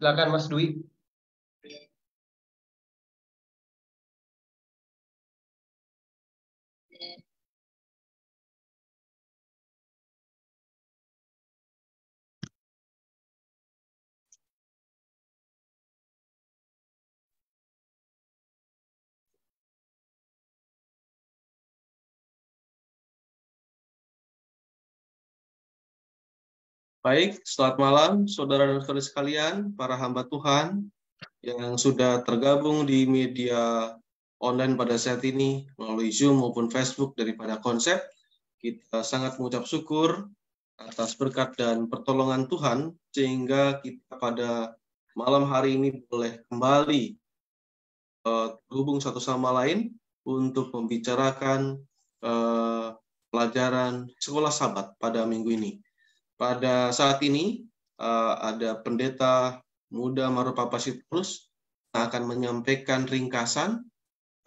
Silakan Mas Dwi. Baik, selamat malam saudara dan saudari sekalian, para hamba Tuhan yang sudah tergabung di media online pada saat ini melalui Zoom maupun Facebook daripada Konsep. Kita sangat mengucap syukur atas berkat dan pertolongan Tuhan sehingga kita pada malam hari ini boleh kembali terhubung satu sama lain untuk membicarakan pelajaran sekolah Sabat pada minggu ini. Pada saat ini ada pendeta muda Marupa Sitorus yang akan menyampaikan ringkasan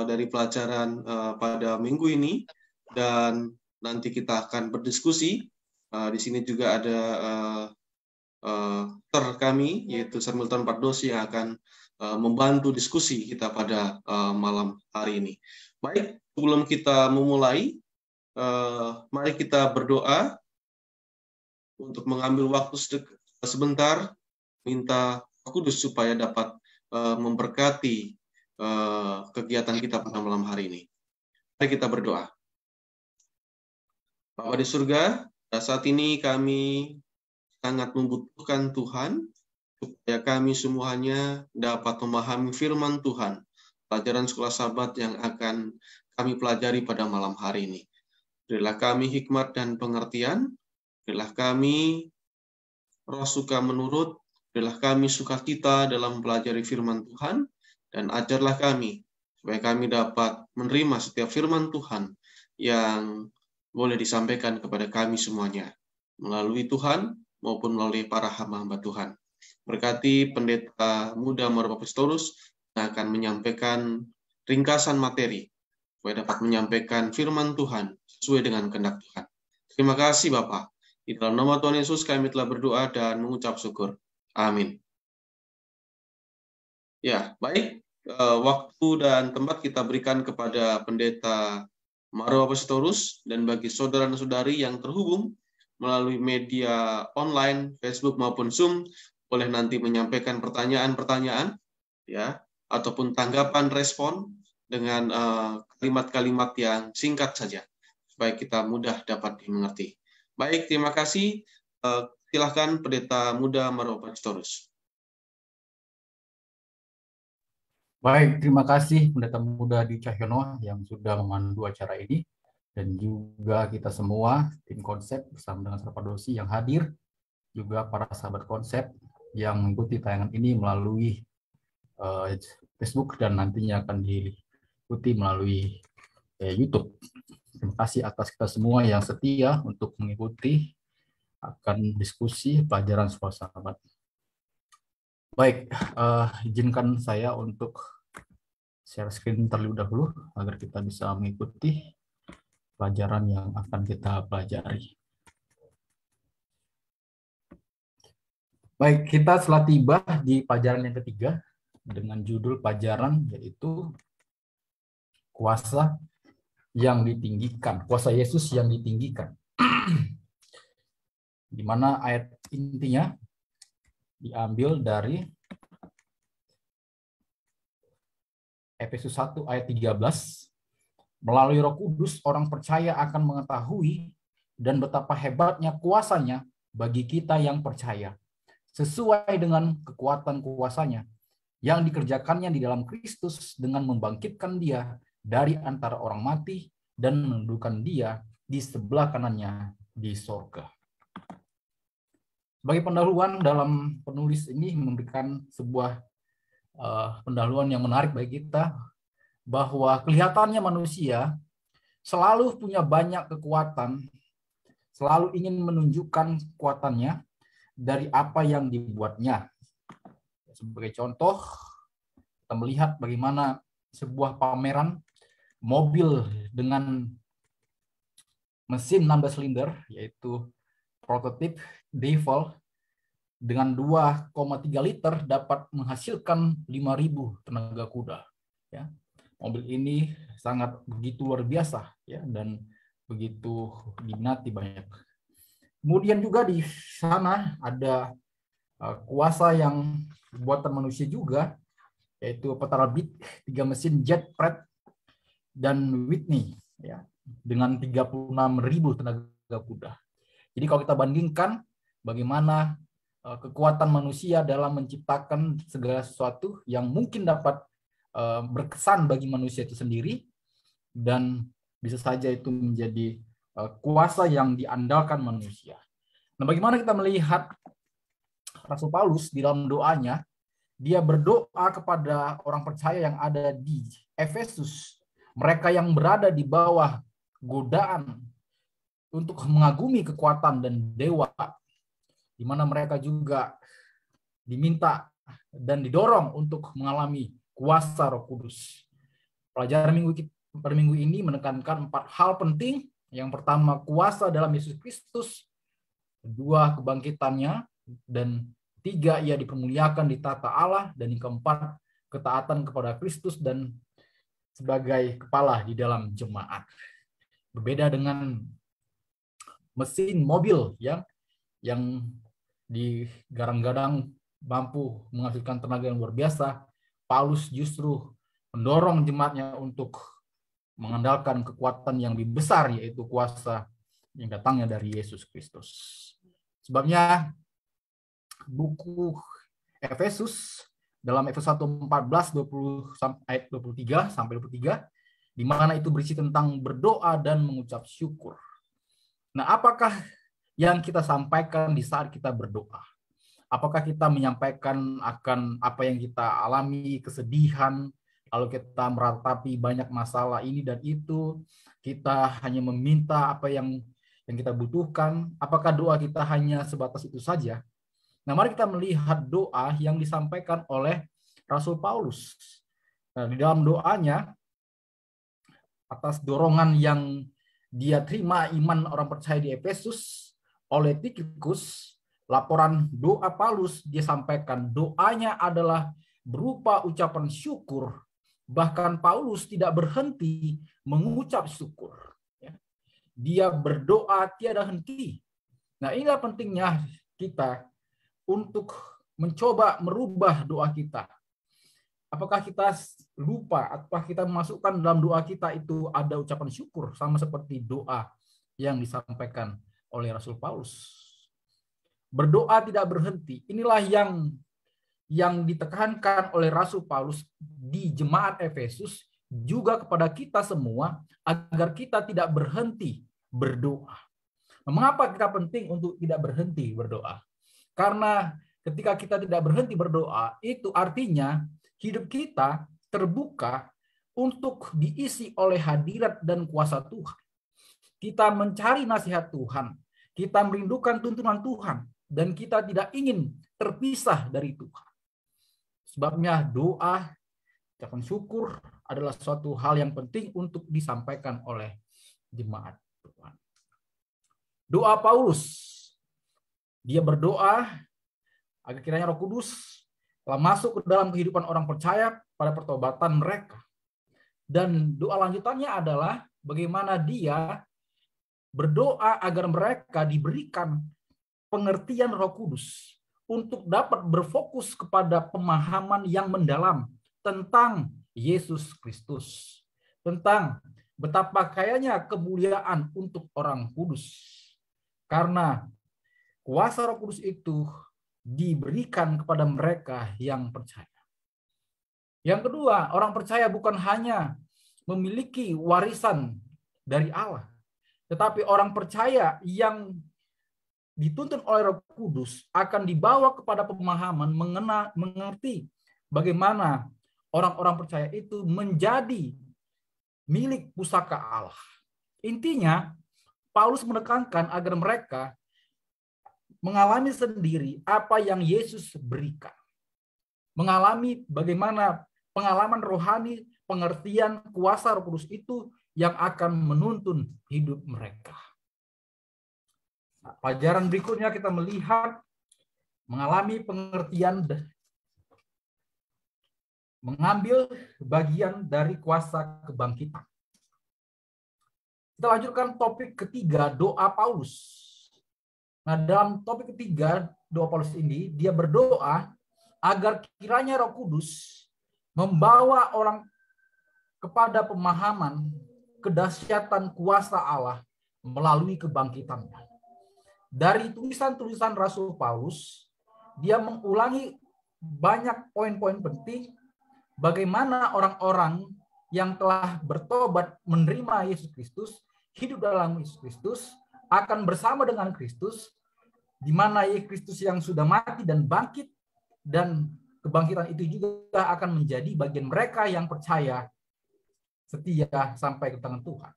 dari pelajaran pada minggu ini, dan nanti kita akan berdiskusi. Di sini juga ada kami, yaitu Sir Milton Pardosi, yang akan membantu diskusi kita pada malam hari ini. Baik, sebelum kita memulai, mari kita berdoa untuk mengambil waktu sebentar, minta Roh Kudus supaya dapat memberkati kegiatan kita pada malam hari ini. Mari kita berdoa. Bapa di surga, pada saat ini kami sangat membutuhkan Tuhan, supaya kami semuanya dapat memahami firman Tuhan, pelajaran sekolah Sabat yang akan kami pelajari pada malam hari ini. Berilah kami hikmat dan pengertian, berilah kami roh suka menurut, berilah kami sukacita dalam mempelajari firman Tuhan, dan ajarlah kami, supaya kami dapat menerima setiap firman Tuhan yang boleh disampaikan kepada kami semuanya, melalui Tuhan maupun melalui para hamba-hamba Tuhan. Berkati pendeta muda Marupa Sitorus yang akan menyampaikan ringkasan materi, supaya dapat menyampaikan firman Tuhan sesuai dengan kehendak Tuhan. Terima kasih Bapak. Di dalam nama Tuhan Yesus kami telah berdoa dan mengucap syukur. Amin. Ya, baik. Waktu dan tempat kita berikan kepada pendeta Marupa Sitorus, dan bagi saudara dan saudari yang terhubung melalui media online, Facebook maupun Zoom, boleh nanti menyampaikan pertanyaan-pertanyaan, ya, ataupun tanggapan respon dengan kalimat-kalimat yang singkat saja, supaya kita mudah dapat dimengerti. Baik, terima kasih. Silakan pendeta muda Marupa Sitorus. Baik, terima kasih pendeta muda Dwi Cahyono yang sudah memandu acara ini, dan juga kita semua tim Konsep bersama dengan Sir Pardosi yang hadir, juga para sahabat Konsep yang mengikuti tayangan ini melalui Facebook dan nantinya akan diikuti melalui YouTube. Terima kasih atas kita semua yang setia untuk mengikuti akan diskusi pelajaran sekolah Sabat. Baik, izinkan saya untuk share screen terlebih dahulu agar kita bisa mengikuti pelajaran yang akan kita pelajari. Baik, kita telah tiba di pelajaran yang ketiga dengan judul pelajaran yaitu kuasa yang ditinggikan, kuasa Yesus yang ditinggikan. Di mana ayat intinya diambil dari Efesus 1 ayat 13. Melalui Roh Kudus orang percaya akan mengetahui dan betapa hebatnya kuasanya bagi kita yang percaya, sesuai dengan kekuatan kuasanya yang dikerjakannya di dalam Kristus dengan membangkitkan dia dari antara orang mati dan menundukkan dia di sebelah kanannya di sorga. Sebagai pendahuluan, dalam penulis ini memberikan sebuah pendahuluan yang menarik bagi kita, bahwa kelihatannya manusia selalu punya banyak kekuatan, selalu ingin menunjukkan kekuatannya dari apa yang dibuatnya. Sebagai contoh, kita melihat bagaimana sebuah pameran mobil dengan mesin 16 silinder, yaitu prototip Devil, dengan 2,3 liter dapat menghasilkan 5.000 tenaga kuda. Ya. Mobil ini sangat begitu luar biasa ya, dan begitu diminati banyak. Kemudian juga di sana ada kuasa yang buatan manusia juga, yaitu Petrobras 3 mesin jet Pratt dan Whitney ya, dengan 36.000 tenaga kuda. Jadi kalau kita bandingkan bagaimana kekuatan manusia dalam menciptakan segala sesuatu yang mungkin dapat berkesan bagi manusia itu sendiri, dan bisa saja itu menjadi kuasa yang diandalkan manusia. Nah, bagaimana kita melihat Rasul Paulus di dalam doanya, dia berdoa kepada orang percaya yang ada di Efesus, mereka yang berada di bawah godaan untuk mengagumi kekuatan dan dewa, di mana mereka juga diminta dan didorong untuk mengalami kuasa Roh Kudus. Pelajaran minggu ini menekankan 4 hal penting. Yang pertama, kuasa dalam Yesus Kristus. Kedua, kebangkitannya. Dan 3, ia dipermuliakan di tata Allah. Dan yang keempat, ketaatan kepada Kristus dan sebagai kepala di dalam jemaat. Berbeda dengan mesin mobil yang digadang-gadang mampu menghasilkan tenaga yang luar biasa, Paulus justru mendorong jemaatnya untuk mengandalkan kekuatan yang lebih besar, yaitu kuasa yang datangnya dari Yesus Kristus. Sebabnya buku Efesus dalam Efesus 1:14 ayat 23 sampai 23, di mana itu berisi tentang berdoa dan mengucap syukur. Nah, apakah yang kita sampaikan di saat kita berdoa? Apakah kita menyampaikan akan apa yang kita alami, kesedihan, lalu kita meratapi banyak masalah ini dan itu, kita hanya meminta apa yang kita butuhkan? Apakah doa kita hanya sebatas itu saja? Nah, mari kita melihat doa yang disampaikan oleh Rasul Paulus. Nah, di dalam doanya, atas dorongan yang dia terima iman orang percaya di Efesus oleh Tikhikus, laporan doa Paulus dia sampaikan, doanya adalah berupa ucapan syukur. Bahkan Paulus tidak berhenti mengucap syukur. Dia berdoa tiada henti. Nah, inilah pentingnya kita untuk mencoba merubah doa kita. Apakah kita lupa, apakah kita memasukkan dalam doa kita itu ada ucapan syukur, sama seperti doa yang disampaikan oleh Rasul Paulus. Berdoa tidak berhenti. Inilah yang ditekankan oleh Rasul Paulus di jemaat Efesus, juga kepada kita semua, agar kita tidak berhenti berdoa. Mengapa kita penting untuk tidak berhenti berdoa? Karena ketika kita tidak berhenti berdoa, itu artinya hidup kita terbuka untuk diisi oleh hadirat dan kuasa Tuhan. Kita mencari nasihat Tuhan, kita merindukan tuntunan Tuhan, dan kita tidak ingin terpisah dari Tuhan. Sebabnya doa, ucapan syukur adalah suatu hal yang penting untuk disampaikan oleh jemaat Tuhan. Doa Paulus, dia berdoa agar kiranya Roh Kudus telah masuk ke dalam kehidupan orang percaya pada pertobatan mereka. Dan doa lanjutannya adalah bagaimana dia berdoa agar mereka diberikan pengertian Roh Kudus untuk dapat berfokus kepada pemahaman yang mendalam tentang Yesus Kristus, tentang betapa kayanya kemuliaan untuk orang kudus. Karena kuasa Roh Kudus itu diberikan kepada mereka yang percaya. Yang kedua, orang percaya bukan hanya memiliki warisan dari Allah, tetapi orang percaya yang dituntun oleh Roh Kudus akan dibawa kepada pemahaman mengerti bagaimana orang-orang percaya itu menjadi milik pusaka Allah. Intinya, Paulus menekankan agar mereka mengalami sendiri apa yang Yesus berikan. Mengalami bagaimana pengalaman rohani, pengertian kuasa Roh Kudus itu yang akan menuntun hidup mereka. Nah, pelajaran berikutnya kita melihat mengalami pengertian, mengambil bagian dari kuasa kebangkitan. Kita lanjutkan topik ketiga, doa Paulus. Nah, dalam topik ketiga, doa Paulus ini, dia berdoa agar kiranya Roh Kudus membawa orang kepada pemahaman kedahsyatan kuasa Allah melalui kebangkitannya. Dari tulisan-tulisan Rasul Paulus, dia mengulangi banyak poin-poin penting bagaimana orang-orang yang telah bertobat menerima Yesus Kristus, hidup dalam Yesus Kristus, akan bersama dengan Kristus, di mana Yesus Kristus yang sudah mati dan bangkit, dan kebangkitan itu juga akan menjadi bagian mereka yang percaya setia sampai ke tangan Tuhan.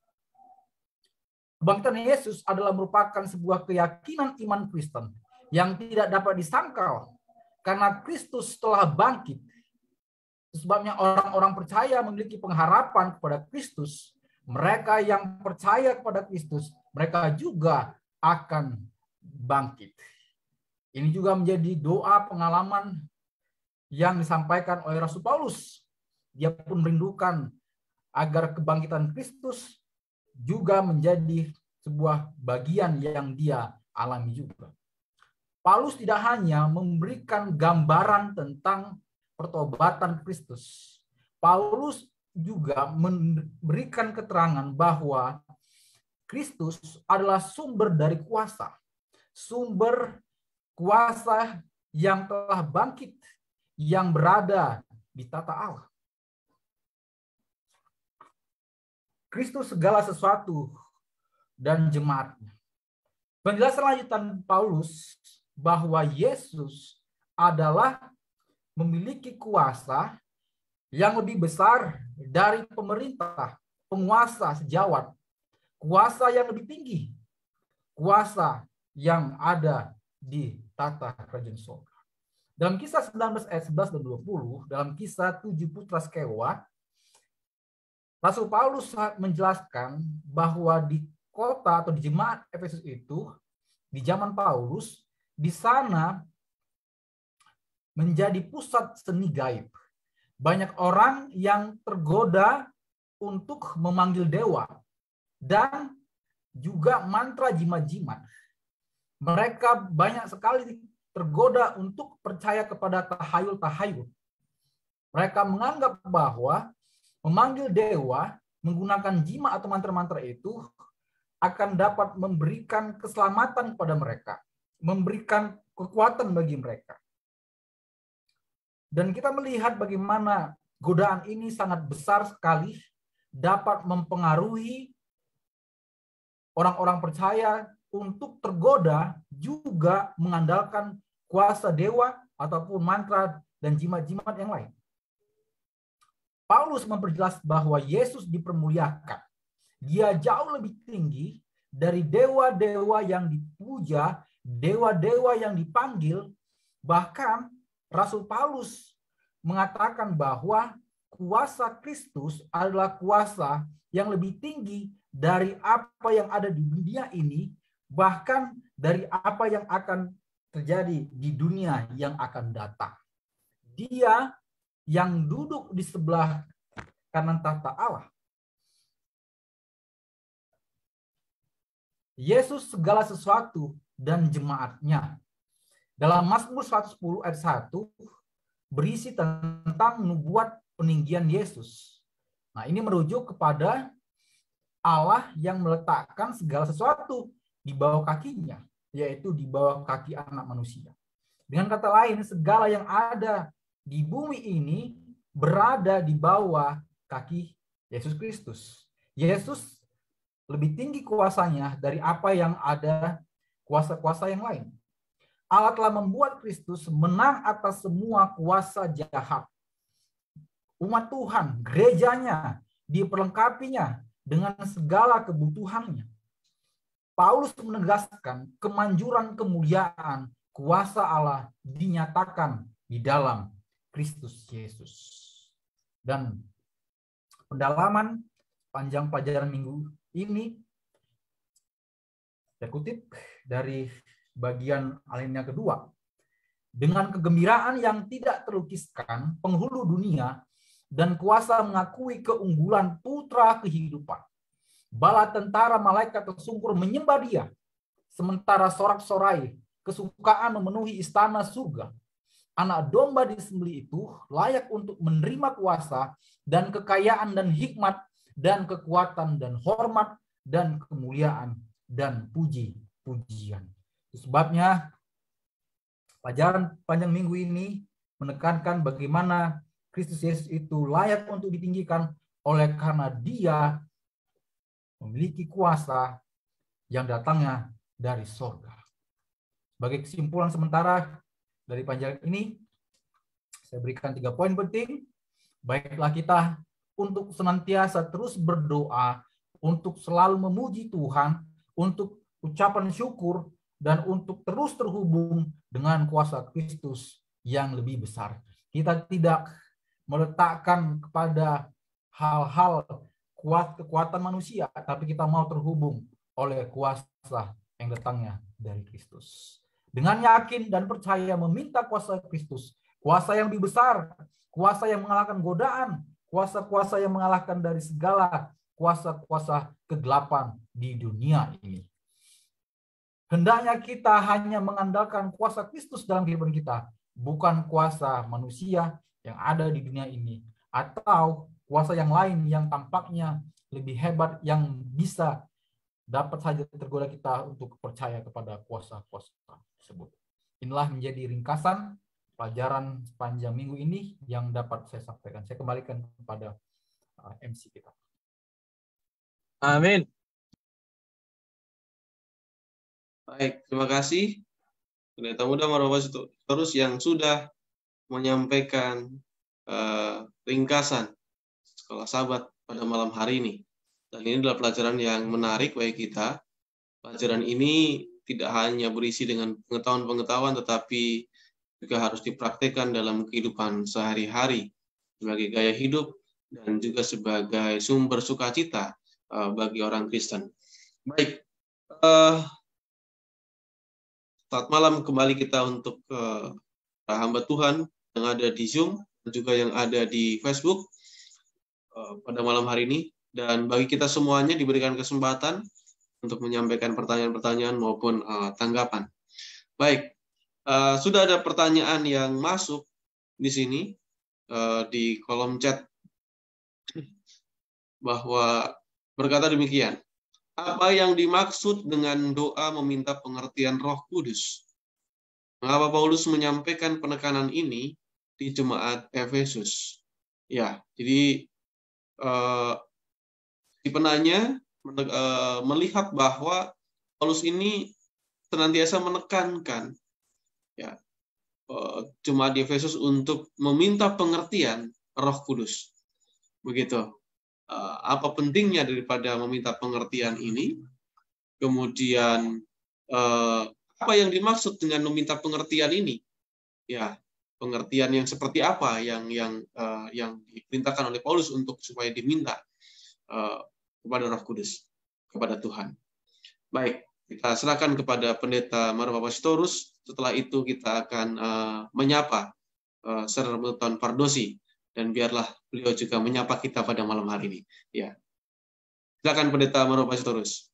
Kebangkitan Yesus adalah merupakan sebuah keyakinan iman Kristen yang tidak dapat disangkal karena Kristus telah bangkit. Sebabnya orang-orang percaya memiliki pengharapan kepada Kristus. Mereka yang percaya kepada Kristus, mereka juga akan bangkit. Ini juga menjadi doa pengalaman yang disampaikan oleh Rasul Paulus. Dia pun merindukan agar kebangkitan Kristus juga menjadi sebuah bagian yang dia alami juga. Paulus tidak hanya memberikan gambaran tentang pertobatan Kristus. Paulus juga memberikan keterangan bahwa Kristus adalah sumber dari kuasa. Sumber kuasa yang telah bangkit, yang berada di tata Allah. Kristus segala sesuatu dan jemaatnya. Penjelasan lanjutan Paulus bahwa Yesus adalah memiliki kuasa yang lebih besar dari pemerintah, penguasa sejawat, kuasa yang lebih tinggi, kuasa yang ada di tata kerajaan surga. Dalam kisah 19 ayat 11 dan 20, dalam kisah 7 putra Skewa, Rasul Paulus menjelaskan bahwa di kota atau di jemaat Efesus itu, di zaman Paulus, di sana menjadi pusat seni gaib. Banyak orang yang tergoda untuk memanggil dewa dan juga mantra jimat-jimat. Mereka banyak sekali tergoda untuk percaya kepada tahayul-tahayul. Mereka menganggap bahwa memanggil dewa menggunakan jimat atau mantra-mantra itu akan dapat memberikan keselamatan kepada mereka, memberikan kekuatan bagi mereka. Dan kita melihat bagaimana godaan ini sangat besar sekali, dapat mempengaruhi orang-orang percaya untuk tergoda juga mengandalkan kuasa dewa ataupun mantra dan jimat-jimat yang lain. Paulus memperjelas bahwa Yesus dipermuliakan. Dia jauh lebih tinggi dari dewa-dewa yang dipuja, dewa-dewa yang dipanggil. Bahkan Rasul Paulus mengatakan bahwa kuasa Kristus adalah kuasa yang lebih tinggi dari apa yang ada di dunia ini, bahkan dari apa yang akan terjadi di dunia yang akan datang. Dia yang duduk di sebelah kanan tahta Allah. Yesus segala sesuatu dan jemaatnya. Dalam Mazmur 110 ayat 1 berisi tentang nubuat peninggian Yesus. Nah, ini merujuk kepada Allah yang meletakkan segala sesuatu di bawah kakinya, yaitu di bawah kaki anak manusia. Dengan kata lain, segala yang ada di bumi ini berada di bawah kaki Yesus Kristus. Yesus lebih tinggi kuasanya dari apa yang ada kuasa-kuasa yang lain. Allah telah membuat Kristus menang atas semua kuasa jahat. Umat Tuhan, gerejanya, diperlengkapinya dengan segala kebutuhannya. Paulus menegaskan kemanjuran kemuliaan kuasa Allah dinyatakan di dalam Kristus Yesus. Dan pendalaman panjang pelajaran minggu ini, saya kutip dari bagian alinea kedua. Dengan kegembiraan yang tidak terlukiskan, penghulu dunia dan kuasa mengakui keunggulan putra kehidupan. Bala tentara malaikat tersungkur menyembah dia, sementara sorak-sorai kesukaan memenuhi istana surga. Anak domba disembelih itu layak untuk menerima kuasa dan kekayaan dan hikmat dan kekuatan dan hormat dan kemuliaan dan puji-pujian. Sebabnya pelajaran panjang minggu ini menekankan bagaimana Kristus Yesus itu layak untuk ditinggikan oleh karena dia memiliki kuasa yang datangnya dari surga. Sebagai kesimpulan sementara dari panjang ini, saya berikan 3 poin penting. Baiklah kita untuk senantiasa terus berdoa, untuk selalu memuji Tuhan, untuk ucapan syukur, dan untuk terus terhubung dengan kuasa Kristus yang lebih besar. Kita tidak meletakkan kepada hal-hal kekuatan manusia, tapi kita mau terhubung oleh kuasa yang datangnya dari Kristus. Dengan yakin dan percaya meminta kuasa Kristus, kuasa yang lebih besar, kuasa yang mengalahkan godaan, kuasa-kuasa yang mengalahkan dari segala kuasa-kuasa kegelapan di dunia ini. Hendaknya kita hanya mengandalkan kuasa Kristus dalam kehidupan kita, bukan kuasa manusia yang ada di dunia ini, atau kuasa yang lain yang tampaknya lebih hebat yang bisa dapat saja tergoda kita untuk percaya kepada kuasa-kuasa tersebut. Inilah menjadi ringkasan pelajaran sepanjang minggu ini yang dapat saya sampaikan. Saya kembalikan kepada MC kita. Amin. Baik, terima kasih Pendeta Muda Marwapacitorus yang sudah menyampaikan ringkasan Sekolah Sabat pada malam hari ini. Dan ini adalah pelajaran yang menarik bagi kita. Pelajaran ini tidak hanya berisi dengan pengetahuan-pengetahuan, tetapi juga harus dipraktikkan dalam kehidupan sehari-hari sebagai gaya hidup dan juga sebagai sumber sukacita bagi orang Kristen. Baik, saat malam kembali kita untuk hamba Tuhan yang ada di Zoom dan juga yang ada di Facebook pada malam hari ini. Dan bagi kita semuanya diberikan kesempatan untuk menyampaikan pertanyaan-pertanyaan maupun tanggapan. Baik, sudah ada pertanyaan yang masuk di sini di kolom chat bahwa berkata demikian. Apa yang dimaksud dengan doa meminta pengertian Roh Kudus? Mengapa Paulus menyampaikan penekanan ini di jemaat Efesus? Ya, jadi si penanya melihat bahwa Paulus ini senantiasa menekankan ya jemaat di Efesus untuk meminta pengertian Roh Kudus. Begitu. Apa pentingnya daripada meminta pengertian ini? Kemudian apa yang dimaksud dengan meminta pengertian ini? Ya, pengertian yang seperti apa yang diperintahkan oleh Paulus untuk supaya diminta kepada Roh Kudus, kepada Tuhan. Baik, kita serahkan kepada Pendeta Marwapacitorus. Setelah itu kita akan menyapa Saudara Milton Pardosi, dan biarlah beliau juga menyapa kita pada malam hari ini. Ya, silakan Pendeta Marwapacitorus.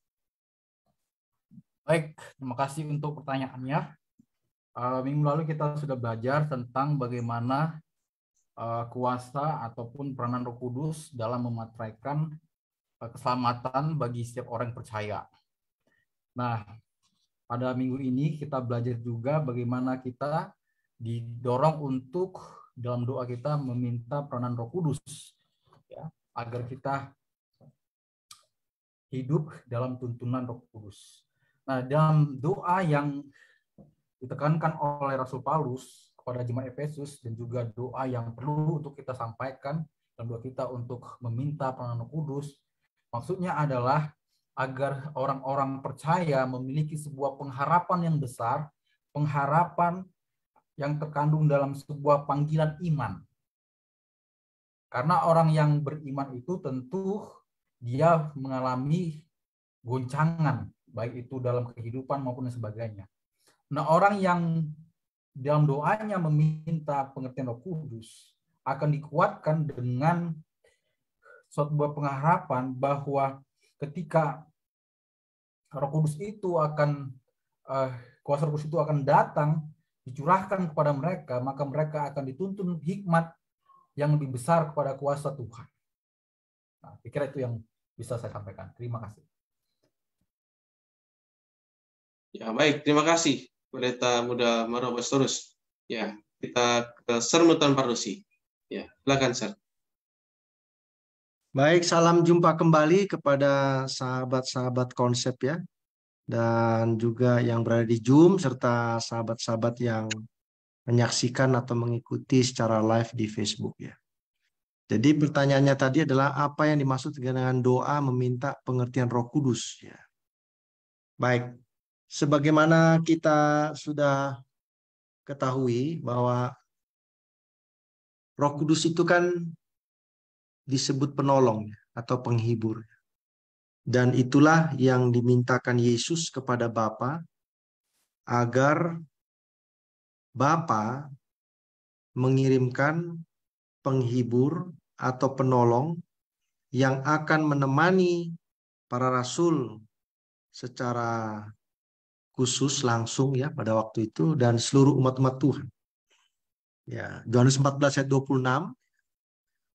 Baik, terima kasih untuk pertanyaannya. Minggu lalu kita sudah belajar tentang bagaimana kuasa ataupun peranan Roh Kudus dalam memateraikan keselamatan bagi setiap orang yang percaya. Nah, pada minggu ini kita belajar juga bagaimana kita didorong untuk dalam doa kita meminta peranan Roh Kudus, ya, agar kita hidup dalam tuntunan Roh Kudus. Nah, dalam doa yang ditekankan oleh Rasul Paulus kepada jemaat Efesus dan juga doa yang perlu untuk kita sampaikan dalam doa kita untuk meminta peranan Roh Kudus, maksudnya adalah agar orang-orang percaya memiliki sebuah pengharapan yang besar, pengharapan yang terkandung dalam sebuah panggilan iman. Karena orang yang beriman itu tentu dia mengalami goncangan, baik itu dalam kehidupan maupun sebagainya. Nah, orang yang dalam doanya meminta pengertian Roh Kudus akan dikuatkan dengan suatu buah pengharapan bahwa ketika Roh Kudus itu akan kuasa Roh Kudus itu akan datang, dicurahkan kepada mereka, maka mereka akan dituntun hikmat yang lebih besar kepada kuasa Tuhan. Nah, pikir itu yang bisa saya sampaikan. Terima kasih. Ya, baik. Terima kasih, Pendeta Muda Marobastorus. Ya, kita ke Sir Mutan Pardusi. Ya, silakan, Sir. Baik, salam jumpa kembali kepada sahabat-sahabat konsep ya. Dan juga yang berada di Zoom, serta sahabat-sahabat yang menyaksikan atau mengikuti secara live di Facebook ya. Jadi pertanyaannya tadi adalah apa yang dimaksud dengan doa meminta pengertian Roh Kudus ya. Baik, sebagaimana kita sudah ketahui bahwa Roh Kudus itu kan disebut penolong atau penghibur. Dan itulah yang dimintakan Yesus kepada Bapa agar Bapa mengirimkan penghibur atau penolong yang akan menemani para rasul secara khusus langsung ya pada waktu itu dan seluruh umat-umat Tuhan. Ya, Yohanes 14 ayat 26.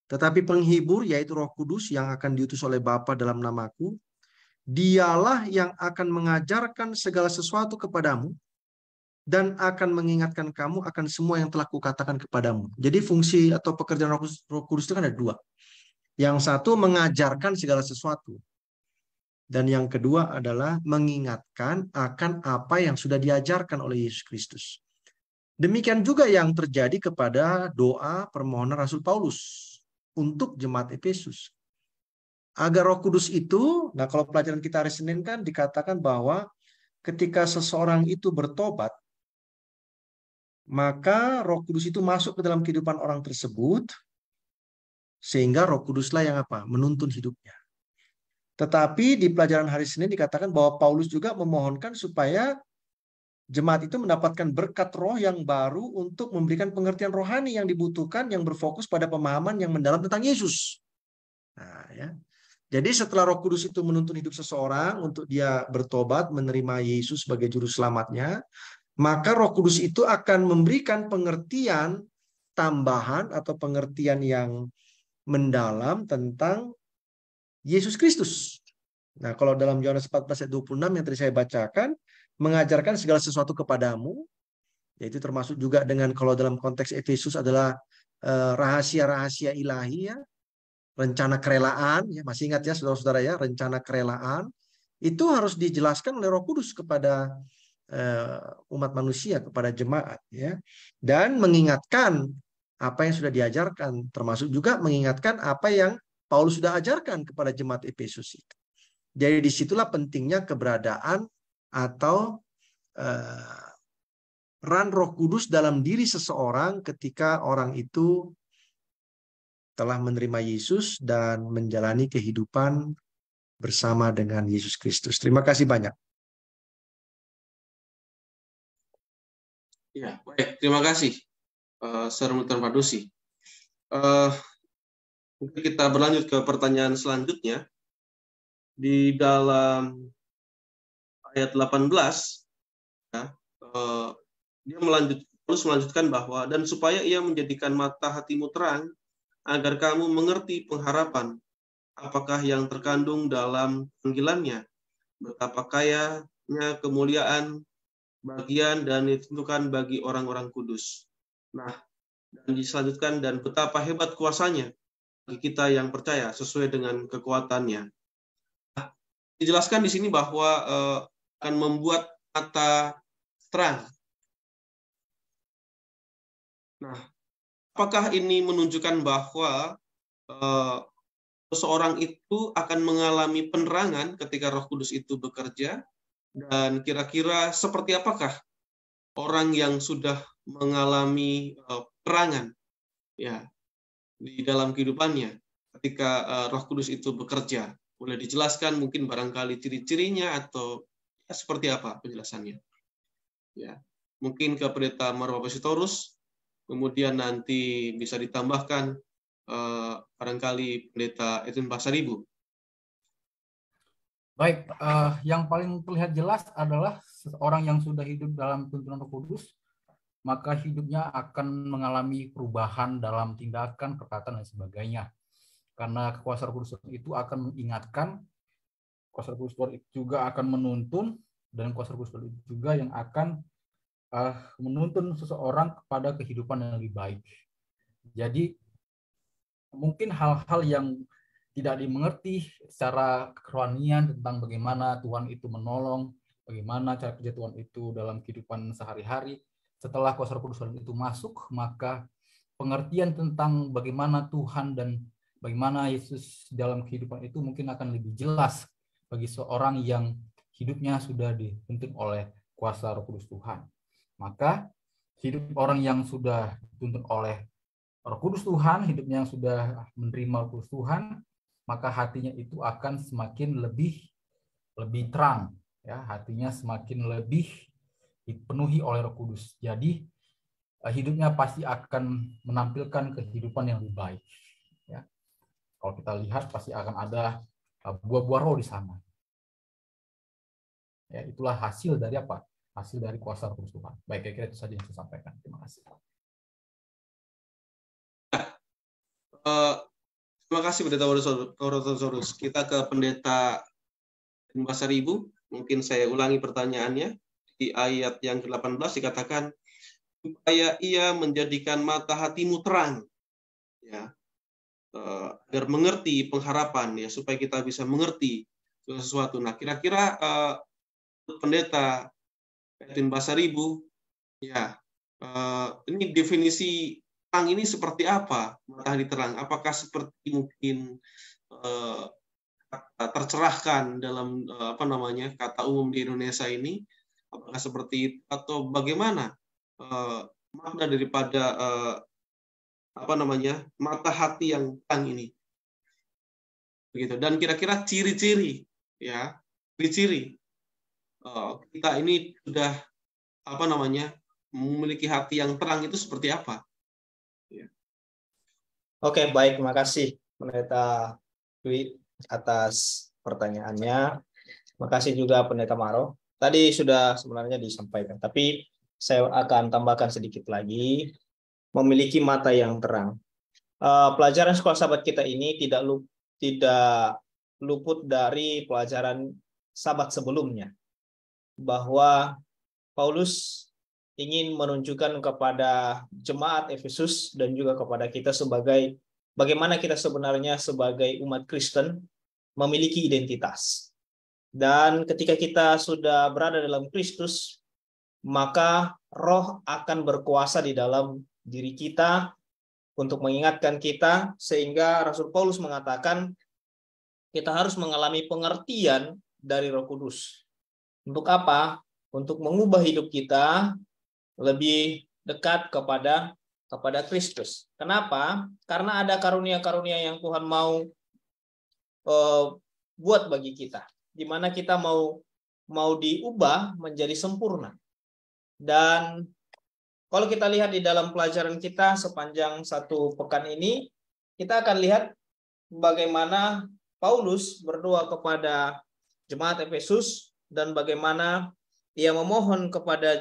Tetapi penghibur yaitu Roh Kudus yang akan diutus oleh Bapa dalam namaku, dialah yang akan mengajarkan segala sesuatu kepadamu dan akan mengingatkan kamu akan semua yang telah kukatakan kepadamu. Jadi fungsi atau pekerjaan Roh Kudus itu kan ada dua. Yang satu mengajarkan segala sesuatu. Dan yang kedua adalah mengingatkan akan apa yang sudah diajarkan oleh Yesus Kristus. Demikian juga yang terjadi kepada doa permohonan Rasul Paulus untuk jemaat Efesus. Agar Roh Kudus itu, nah kalau pelajaran kita hari Senin kan dikatakan bahwa ketika seseorang itu bertobat, maka Roh Kudus itu masuk ke dalam kehidupan orang tersebut, sehingga Roh Kuduslah yang apa? Menuntun hidupnya. Tetapi di pelajaran hari Senin dikatakan bahwa Paulus juga memohonkan supaya jemaat itu mendapatkan berkat roh yang baru untuk memberikan pengertian rohani yang dibutuhkan, yang berfokus pada pemahaman yang mendalam tentang Yesus. Nah, ya. Jadi setelah Roh Kudus itu menuntun hidup seseorang untuk dia bertobat, menerima Yesus sebagai juru selamatnya, maka Roh Kudus itu akan memberikan pengertian tambahan atau pengertian yang mendalam tentang Yesus Kristus. Nah, kalau dalam Yohanes 14 ayat 26 yang tadi saya bacakan, mengajarkan segala sesuatu kepadamu, yaitu termasuk juga dengan kalau dalam konteks Efesus adalah rahasia-rahasia ilahi ya, rencana kerelaan, ya masih ingat ya saudara-saudara ya, rencana kerelaan itu harus dijelaskan oleh Roh Kudus kepada umat manusia, kepada jemaat ya, dan mengingatkan apa yang sudah diajarkan, termasuk juga mengingatkan apa yang Paulus sudah ajarkan kepada jemaat Efesus itu. Jadi disitulah pentingnya keberadaan atau peran Roh Kudus dalam diri seseorang ketika orang itu telah menerima Yesus dan menjalani kehidupan bersama dengan Yesus Kristus. Terima kasih banyak. Ya, baik. Terima kasih, Sir Mutan Pardusi. Mungkin kita berlanjut ke pertanyaan selanjutnya. Di dalam ayat 18, ya, dia melanjutkan bahwa, dan supaya ia menjadikan mata hatimu terang, agar kamu mengerti pengharapan, apakah yang terkandung dalam panggilannya, betapa kayanya kemuliaan, bagian, dan ditentukan bagi orang-orang kudus. Nah, dan diselanjutkan, dan betapa hebat kuasanya bagi kita yang percaya sesuai dengan kekuatannya. Nah, dijelaskan di sini bahwa akan membuat mata terang. Nah, apakah ini menunjukkan bahwa seseorang itu akan mengalami penerangan ketika Roh Kudus itu bekerja? Dan kira-kira seperti apakah orang yang sudah mengalami penerangan ya di dalam kehidupannya ketika Roh Kudus itu bekerja? Boleh dijelaskan mungkin barangkali ciri-cirinya atau ya, seperti apa penjelasannya? Ya. mungkin ke Pendeta Maro Pastorius, kemudian nanti bisa ditambahkan barangkali Pendeta Edwin Pasaribu. Baik, yang paling terlihat jelas adalah seorang yang sudah hidup dalam tuntunan Roh Kudus, maka hidupnya akan mengalami perubahan dalam tindakan, perkataan, dan sebagainya. Karena kuasa Roh Kudus itu akan mengingatkan, kuasa Roh Kudus itu juga akan menuntun, dan kuasa Roh Kudus itu juga yang akan menuntun seseorang kepada kehidupan yang lebih baik. Jadi mungkin hal-hal yang tidak dimengerti secara kerohanian tentang bagaimana Tuhan itu menolong, bagaimana cara kerja Tuhan itu dalam kehidupan sehari-hari, setelah kuasa Roh Kudus itu masuk, maka pengertian tentang bagaimana Tuhan dan bagaimana Yesus dalam kehidupan itu mungkin akan lebih jelas bagi seorang yang hidupnya sudah dituntun oleh kuasa Roh Kudus Tuhan. Maka hidup orang yang sudah dituntun oleh Roh Kudus Tuhan, hidupnya yang sudah menerima Roh Kudus Tuhan, maka hatinya itu akan semakin lebih terang, ya, hatinya semakin lebih dipenuhi oleh Roh Kudus. Jadi hidupnya pasti akan menampilkan kehidupan yang lebih baik. Ya. Kalau kita lihat pasti akan ada buah-buah roh di sana. Ya, itulah hasil dari apa? Hasil dari kuasa Roh Kudus Tuhan. Baik, kira-kira itu saja yang saya sampaikan. Terima kasih. Terima kasih Pendeta Oratosaurus. Kita ke Pendeta Pasaribu. Mungkin saya ulangi pertanyaannya. Di ayat yang ke-18 dikatakan, supaya ia menjadikan mata hatimu terang, ya, agar mengerti pengharapan, ya, supaya kita bisa mengerti sesuatu. Nah, kira-kira Pendeta Edwin Pasaribu, ya, ini definisi terang ini seperti apa? Matahari terang, apakah seperti mungkin tercerahkan dalam kata umum di Indonesia ini? Apakah seperti itu atau bagaimana makna daripada mata hati yang terang ini? Begitu. Dan kira-kira ciri-ciri, ya, ciri-ciri kita ini sudah memiliki hati yang terang itu seperti apa? Ya. Oke, baik, terima kasih Pendeta Dwi atas pertanyaannya. Terima kasih juga Pendeta Maro. Tadi sudah sebenarnya disampaikan, tapi saya akan tambahkan sedikit lagi. Memiliki mata yang terang. Pelajaran sekolah sahabat kita ini tidak luput dari pelajaran sahabat sebelumnya, bahwa Paulus ingin menunjukkan kepada jemaat Efesus dan juga kepada kita sebagai bagaimana kita sebenarnya sebagai umat Kristen memiliki identitas. Dan ketika kita sudah berada dalam Kristus, maka Roh akan berkuasa di dalam diri kita untuk mengingatkan kita, sehingga Rasul Paulus mengatakan kita harus mengalami pengertian dari Roh Kudus. Untuk apa? Untuk mengubah hidup kita lebih dekat kepada Kristus. Kenapa? Karena ada karunia-karunia yang Tuhan mau buat bagi kita, di mana kita mau diubah menjadi sempurna. Dan kalau kita lihat di dalam pelajaran kita sepanjang satu pekan ini, kita akan lihat bagaimana Paulus berdoa kepada jemaat Efesus dan bagaimana ia memohon kepada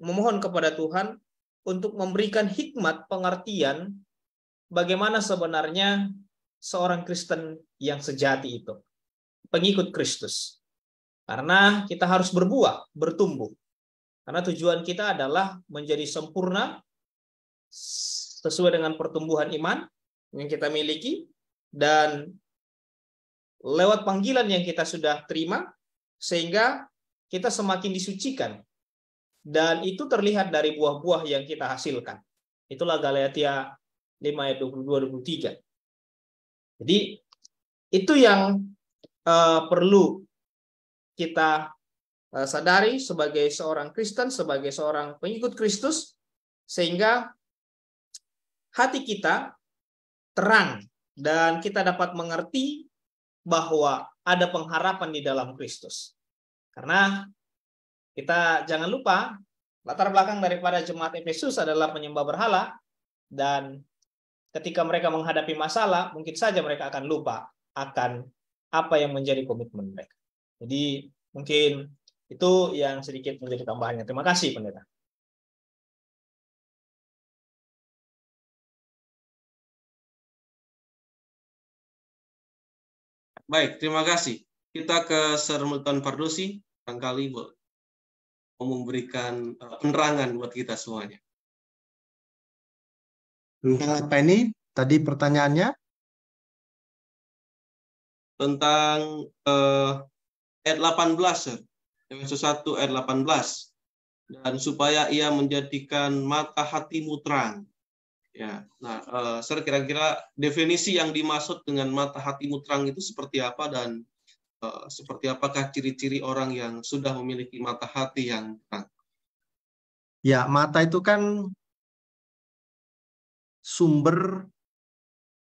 memohon kepada Tuhan untuk memberikan hikmat pengertian bagaimana sebenarnya seorang Kristen yang sejati itu, pengikut Kristus. Karena kita harus berbuah, bertumbuh. Karena tujuan kita adalah menjadi sempurna sesuai dengan pertumbuhan iman yang kita miliki, dan lewat panggilan yang kita sudah terima, sehingga kita semakin disucikan. Dan itu terlihat dari buah-buah yang kita hasilkan. Itulah Galatia 5 ayat 22-23. Jadi itu yang perlu kita sadari sebagai seorang Kristen, sebagai seorang pengikut Kristus, sehingga hati kita terang dan kita dapat mengerti bahwa ada pengharapan di dalam Kristus. Karena Kita jangan lupa latar belakang daripada jemaat Efesus adalah penyembah berhala, dan ketika mereka menghadapi masalah, mungkin saja mereka akan lupa akan apa yang menjadi komitmen mereka. Jadi mungkin itu yang sedikit menjadi tambahannya. Terima kasih, Pendeta. Baik, terima kasih. Kita ke Sir Milton Pardosi, barangkali mau memberikan penerangan buat kita semuanya. Tentang apa ini? Tadi pertanyaannya? Tentang ayat 18, Sir. Efesus 1 ayat 18. Dan supaya ia menjadikan mata hatimu terang. Ya, nah, Sir, kira-kira definisi yang dimaksud dengan mata hatimu terang itu seperti apa, dan seperti apakah ciri-ciri orang yang sudah memiliki mata hati yang terang? Ya, mata itu kan sumber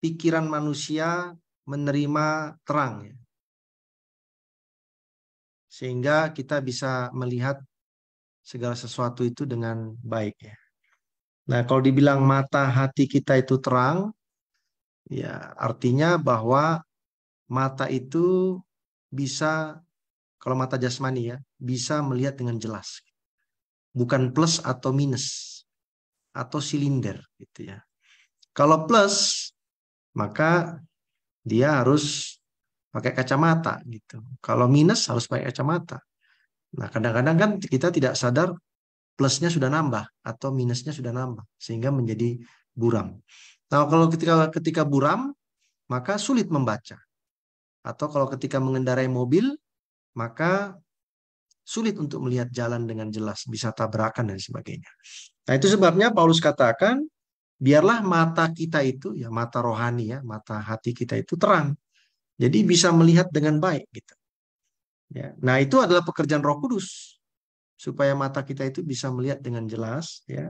pikiran manusia menerima terang, ya. Sehingga kita bisa melihat segala sesuatu itu dengan baik, ya. Nah, kalau dibilang mata hati kita itu terang, ya artinya bahwa mata itu bisa, kalau mata jasmani ya, bisa melihat dengan jelas. Bukan plus atau minus atau silinder gitu ya. Kalau plus, maka dia harus pakai kacamata gitu. Kalau minus harus pakai kacamata. Nah, kadang-kadang kan kita tidak sadar plusnya sudah nambah atau minusnya sudah nambah sehingga menjadi buram. Nah, kalau ketika buram, maka sulit membaca. Atau kalau ketika mengendarai mobil, maka sulit untuk melihat jalan dengan jelas, bisa tabrakan dan sebagainya. Nah, itu sebabnya Paulus katakan, biarlah mata kita itu, ya mata rohani ya, mata hati kita itu terang. Jadi bisa melihat dengan baik gitu. Ya. Nah, itu adalah pekerjaan Roh Kudus supaya mata kita itu bisa melihat dengan jelas, ya.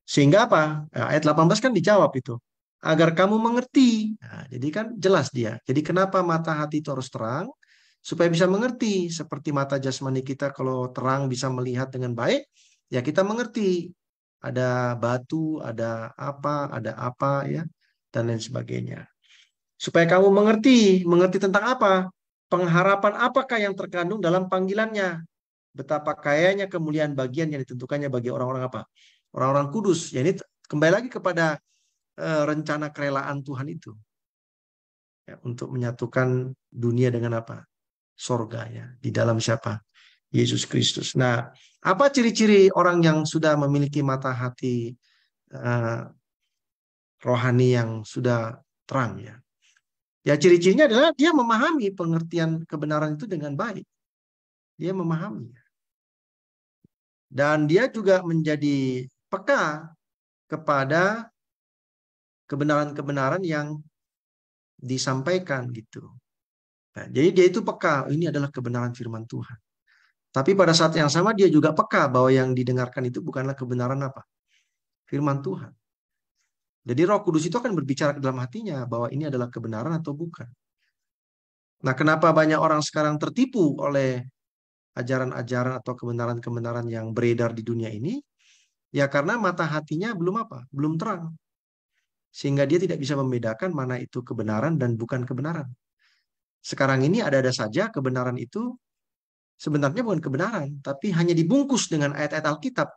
Sehingga apa? Nah, ayat 18 kan dijawab itu. Agar kamu mengerti. Nah, jadi kan jelas dia. Jadi kenapa mata hati itu harus terang? Supaya bisa mengerti. Seperti mata jasmani kita kalau terang bisa melihat dengan baik, ya kita mengerti. Ada batu, ada apa ya, dan lain sebagainya. Supaya kamu mengerti tentang apa? Pengharapan apakah yang terkandung dalam panggilannya? Betapa kayanya kemuliaan bagian yang ditentukannya bagi orang-orang apa? Orang-orang kudus. Ya, ini kembali lagi kepada rencana kerelaan Tuhan itu. Ya, untuk menyatukan dunia dengan apa? Sorga ya. Di dalam siapa? Yesus Kristus. Nah, apa ciri-ciri orang yang sudah memiliki mata hati rohani yang sudah terang ya? Ya, ciri-cirinya adalah dia memahami pengertian kebenaran itu dengan baik. Dia memahami. Dan dia juga menjadi peka kepada kebenaran-kebenaran yang disampaikan gitu. Nah, jadi dia itu peka, ini adalah kebenaran firman Tuhan. Tapi pada saat yang sama dia juga peka bahwa yang didengarkan itu bukanlah kebenaran apa? Firman Tuhan. Jadi Roh Kudus itu akan berbicara ke dalam hatinya bahwa ini adalah kebenaran atau bukan. Nah, kenapa banyak orang sekarang tertipu oleh ajaran-ajaran atau kebenaran-kebenaran yang beredar di dunia ini? Ya karena mata hatinya belum apa? Belum terang. Sehingga dia tidak bisa membedakan mana itu kebenaran dan bukan kebenaran. Sekarang ini ada-ada saja kebenaran itu sebenarnya bukan kebenaran, tapi hanya dibungkus dengan ayat-ayat Alkitab.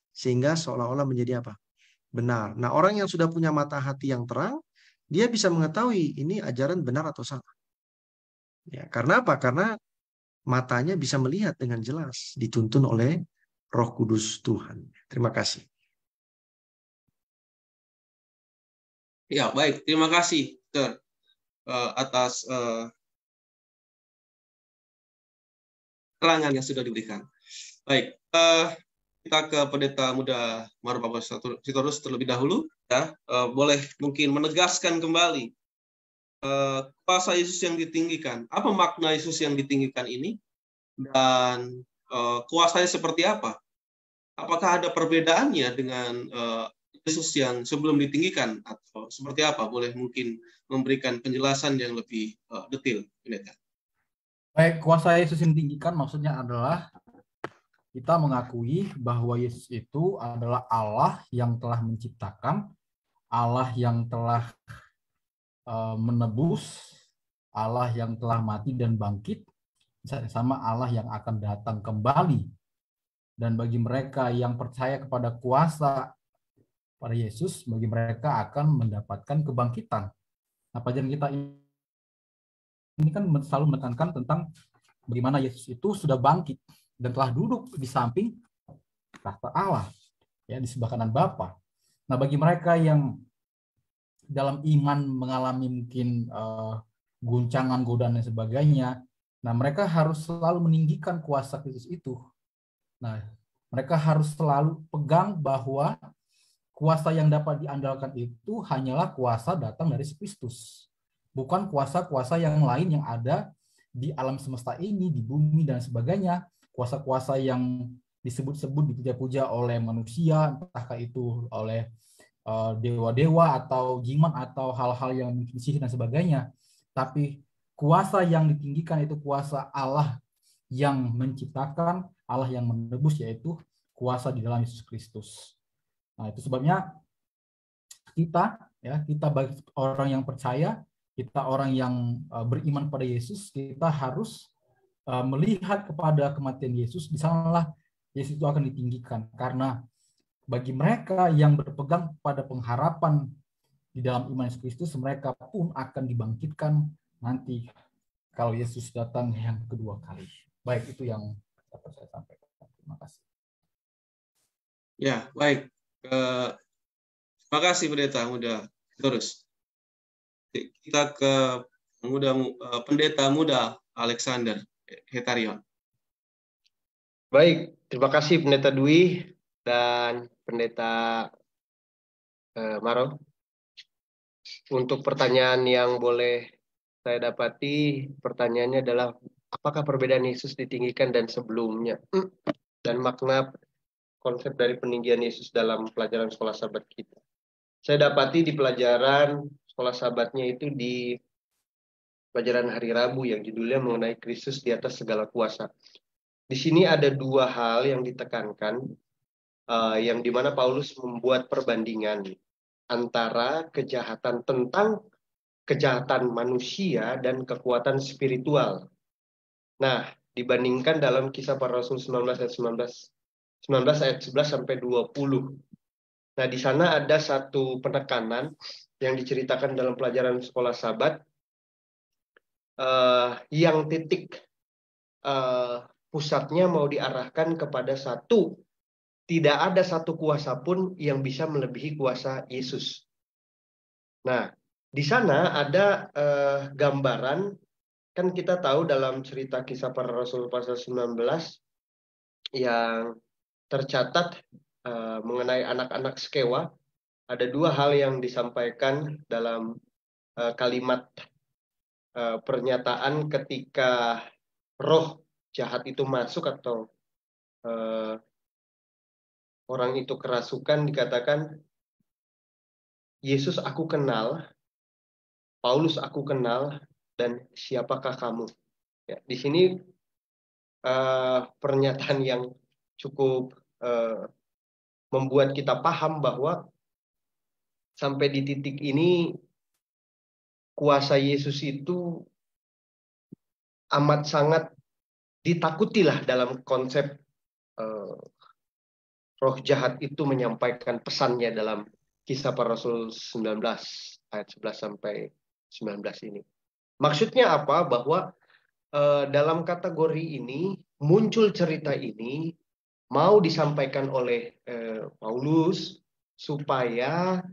Sehingga seolah-olah menjadi apa? Benar. Nah, orang yang sudah punya mata hati yang terang, dia bisa mengetahui ini ajaran benar atau salah. Ya, karena apa? Karena matanya bisa melihat dengan jelas, dituntun oleh Roh Kudus Tuhan. Terima kasih. Ya, baik. Terima kasih, Sir, atas keterangan yang sudah diberikan. Baik, kita ke Pendeta Muda Maruf Sitorus terlebih dahulu. Ya, boleh mungkin menegaskan kembali kuasa Yesus yang ditinggikan. Apa makna Yesus yang ditinggikan ini? Dan kuasanya seperti apa? Apakah ada perbedaannya dengan Yesus yang sebelum ditinggikan? Atau seperti apa? Boleh mungkin memberikan penjelasan yang lebih detail, Pendeta. Baik, kuasa Yesus yang ditinggikan maksudnya adalah kita mengakui bahwa Yesus itu adalah Allah yang telah menciptakan, Allah yang telah menebus, Allah yang telah mati dan bangkit, sama Allah yang akan datang kembali. Dan bagi mereka yang percaya kepada kuasa pada Yesus, bagi mereka akan mendapatkan kebangkitan. Nah, pelajaran kita ini kan selalu menekankan tentang bagaimana Yesus itu sudah bangkit dan telah duduk di samping tahta Allah, ya, di sebelah kanan Bapa. Nah, bagi mereka yang dalam iman mengalami mungkin guncangan, godaan dan sebagainya, nah mereka harus selalu meninggikan kuasa Kristus itu. Nah, mereka harus selalu pegang bahwa kuasa yang dapat diandalkan itu hanyalah kuasa datang dari Kristus, bukan kuasa-kuasa yang lain yang ada di alam semesta ini, di bumi dan sebagainya. Kuasa-kuasa yang disebut-sebut, dipuja-puja oleh manusia, entahkah itu oleh dewa-dewa atau jimat atau hal-hal yang mungkin sihir dan sebagainya. Tapi kuasa yang ditinggikan itu kuasa Allah yang menciptakan, Allah yang menebus, yaitu kuasa di dalam Yesus Kristus. Nah, itu sebabnya kita bagi orang yang percaya, kita orang yang beriman pada Yesus, kita harus melihat kepada kematian Yesus. Di sanalah Yesus itu akan ditinggikan, karena bagi mereka yang berpegang pada pengharapan di dalam iman Yesus Kristus, mereka pun akan dibangkitkan nanti kalau Yesus datang yang kedua kali. Baik, itu yang dapat saya sampaikan. Terima kasih. Ya, baik. Terima kasih Pendeta Muda. Terus kita ke Pendeta Muda Alexander Hetarion. Baik, terima kasih Pendeta Dwi dan Pendeta Maro. Untuk pertanyaan yang boleh saya dapati, pertanyaannya adalah apakah perbedaan Yesus ditinggikan dan sebelumnya? Dan makna konsep dari peninggian Yesus dalam pelajaran sekolah sahabat kita. Saya dapati di pelajaran sekolah sahabatnya itu di pelajaran hari Rabu yang judulnya mengenai Kristus di atas segala kuasa. Di sini ada dua hal yang ditekankan, yang dimana Paulus membuat perbandingan antara kejahatan manusia dan kekuatan spiritual. Nah, dibandingkan dalam Kisah Para Rasul 19 ayat 11 sampai 20. Nah, di sana ada satu penekanan yang diceritakan dalam pelajaran sekolah sahabat, yang titik pusatnya mau diarahkan kepada satu, tidak ada satu kuasa pun yang bisa melebihi kuasa Yesus. Nah, di sana ada gambaran, kan kita tahu dalam cerita Kisah Para Rasul pasal 19 yang tercatat mengenai anak-anak Skewa, ada dua hal yang disampaikan dalam kalimat pernyataan ketika roh jahat itu masuk atau orang itu kerasukan, dikatakan, Yesus aku kenal, Paulus aku kenal, dan siapakah kamu? Ya, di sini pernyataan yang cukup membuat kita paham bahwa sampai di titik ini kuasa Yesus itu amat sangat ditakutilah dalam konsep roh jahat itu menyampaikan pesannya dalam Kisah Para Rasul 19 ayat 11 sampai 19 ini. Maksudnya apa? Bahwa dalam kategori ini muncul cerita ini mau disampaikan oleh Paulus supaya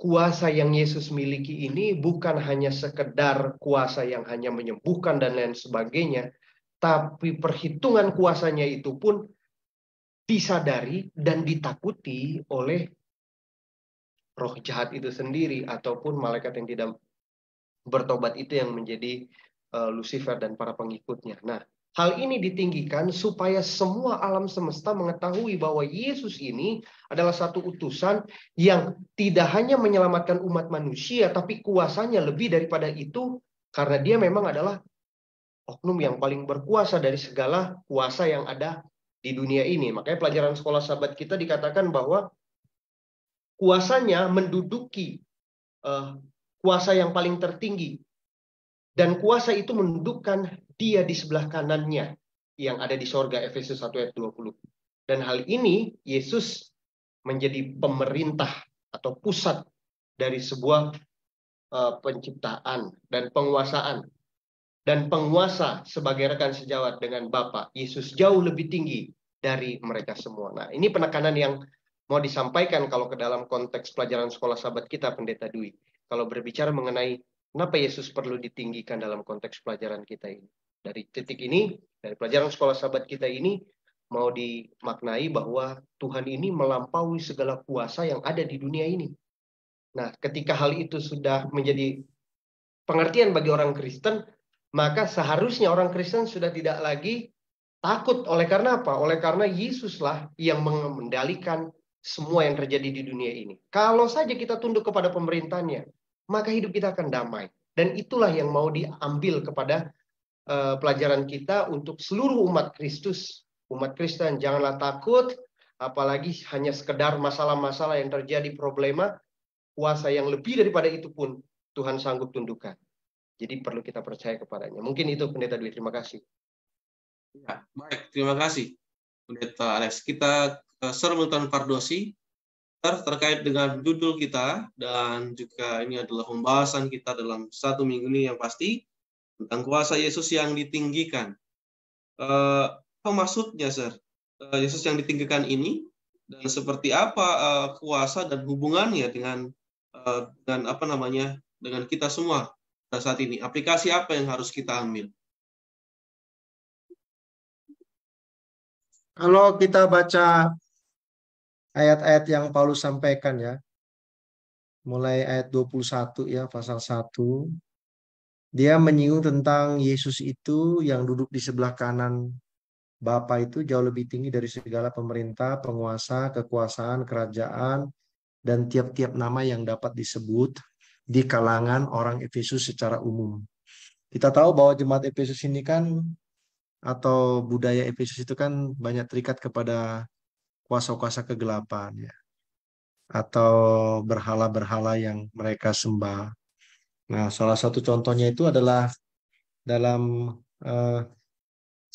kuasa yang Yesus miliki ini bukan hanya sekedar kuasa yang hanya menyembuhkan dan lain sebagainya, tapi perhitungan kuasanya itu pun disadari dan ditakuti oleh roh jahat itu sendiri ataupun malaikat yang tidak bertobat itu yang menjadi Lucifer dan para pengikutnya. Nah, hal ini ditinggikan supaya semua alam semesta mengetahui bahwa Yesus ini adalah satu utusan yang tidak hanya menyelamatkan umat manusia, tapi kuasanya lebih daripada itu karena dia memang adalah oknum yang paling berkuasa dari segala kuasa yang ada di dunia ini. Makanya pelajaran sekolah sahabat kita dikatakan bahwa kuasanya menduduki kuasa yang paling tertinggi. Dan kuasa itu mendudukkan dia di sebelah kanannya yang ada di sorga, Efesus 1 ayat 20. Dan hal ini Yesus menjadi pemerintah atau pusat dari sebuah penciptaan dan penguasaan. Dan penguasa sebagai rekan sejawat dengan Bapa, Yesus jauh lebih tinggi dari mereka semua. Nah, ini penekanan yang mau disampaikan kalau ke dalam konteks pelajaran sekolah sahabat kita, Pendeta Dwi. Kalau berbicara mengenai kenapa Yesus perlu ditinggikan dalam konteks pelajaran kita ini. Dari titik ini, dari pelajaran sekolah sahabat kita ini, mau dimaknai bahwa Tuhan ini melampaui segala kuasa yang ada di dunia ini. Nah, ketika hal itu sudah menjadi pengertian bagi orang Kristen, maka seharusnya orang Kristen sudah tidak lagi takut. Oleh karena apa? Oleh karena Yesuslah yang mengendalikan semua yang terjadi di dunia ini. Kalau saja kita tunduk kepada pemerintahnya, maka hidup kita akan damai. Dan itulah yang mau diambil kepada pelajaran kita untuk seluruh umat Kristus. Umat Kristen, janganlah takut, apalagi hanya sekedar masalah-masalah yang terjadi, problema, kuasa yang lebih daripada itu pun Tuhan sanggup tundukkan. Jadi perlu kita percaya kepadanya. Mungkin itu Pendeta Dwi, terima kasih. Ya, baik, terima kasih Pendeta Alex. Kita sermon Pardosi terkait dengan judul kita, dan juga ini adalah pembahasan kita dalam 1 minggu ini yang pasti tentang kuasa Yesus yang ditinggikan. Apa maksudnya, Sir? Yesus yang ditinggikan ini, dan seperti apa kuasa dan hubungannya dengan dengan kita semua pada saat ini? Aplikasi apa yang harus kita ambil? Kalau kita baca ayat-ayat yang Paulus sampaikan ya, mulai ayat 21 ya, pasal 1, dia menyinggung tentang Yesus itu yang duduk di sebelah kanan Bapa itu jauh lebih tinggi dari segala pemerintah, penguasa, kekuasaan, kerajaan, dan tiap-tiap nama yang dapat disebut di kalangan orang Efesus secara umum. Kita tahu bahwa jemaat Efesus ini kan, atau budaya Efesus itu kan banyak terikat kepada kuasa-kuasa kegelapan ya, atau berhala-berhala yang mereka sembah. Nah, salah satu contohnya itu adalah dalam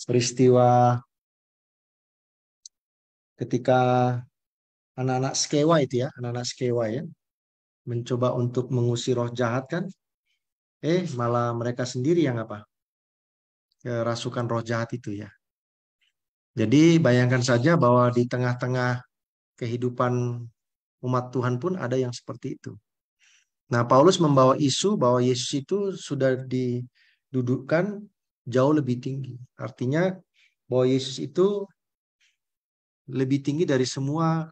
peristiwa ketika anak-anak Skewa itu ya, anak-anak Skewa ya, mencoba untuk mengusir roh jahat kan, malah mereka sendiri yang rasukan roh jahat itu ya. Jadi bayangkan saja bahwa di tengah-tengah kehidupan umat Tuhan pun ada yang seperti itu. Nah, Paulus membawa isu bahwa Yesus itu sudah didudukkan jauh lebih tinggi. Artinya bahwa Yesus itu lebih tinggi dari semua